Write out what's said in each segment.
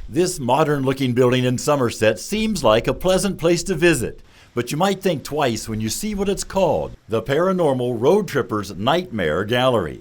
This modern-looking building in Somerset seems like a pleasant place to visit, but you might think twice when you see what it's called, the Paranormal Roadtripper's Nightmare Gallery.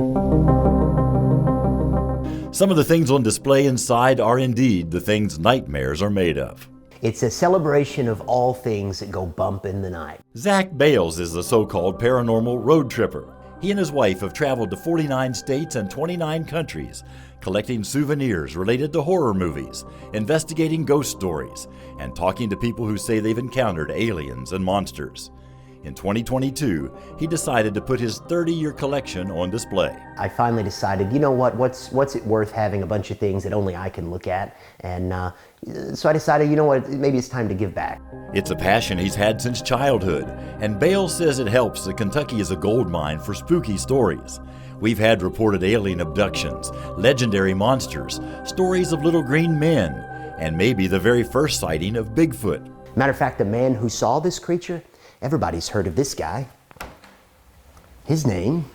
Some of the things on display inside are indeed the things nightmares are made of. It's a celebration of all things that go bump in the night. Zach Bales is the so-called Paranormal Roadtripper. He and his wife have traveled to 49 states and 29 countries, collecting souvenirs related to horror movies, investigating ghost stories, and talking to people who say they've encountered aliens and monsters. In 2022, he decided to put his 30-year collection on display. I finally decided, you know what's it worth having a bunch of things that only I can look at? And so I decided, you know what, maybe it's time to give back. It's a passion he's had since childhood, and Bales says it helps that Kentucky is a gold mine for spooky stories. We've had reported alien abductions, legendary monsters, stories of little green men, and maybe the very first sighting of Bigfoot. Matter of fact, the man who saw this creature, everybody's heard of this guy. His name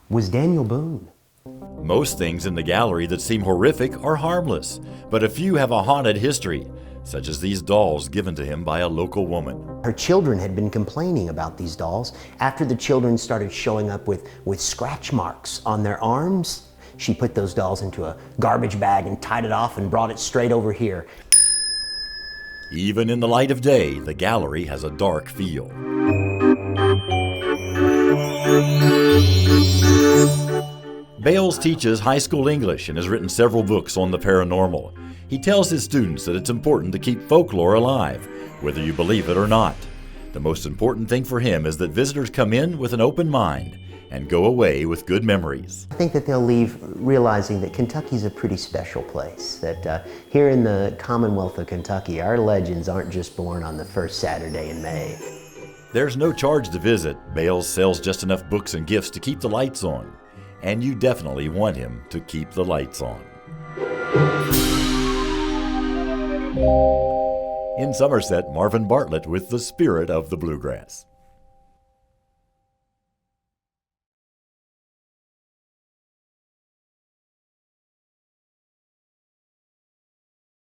was Daniel Boone. Most things in the gallery that seem horrific are harmless, but a few have a haunted history, such as these dolls given to him by a local woman. Her children had been complaining about these dolls. After the children started showing up with scratch marks on their arms, she put those dolls into a garbage bag and tied it off and brought it straight over here. Even in the light of day, the gallery has a dark feel. Bales teaches high school English and has written several books on the paranormal. He tells his students that it's important to keep folklore alive, whether you believe it or not. The most important thing for him is that visitors come in with an open mind and go away with good memories. I think that they'll leave realizing that Kentucky's a pretty special place, that here in the Commonwealth of Kentucky, our legends aren't just born on the first Saturday in May. There's no charge to visit. Bales sells just enough books and gifts to keep the lights on. And you definitely want him to keep the lights on. In Somerset, Marvin Bartlett with the Spirit of the Bluegrass.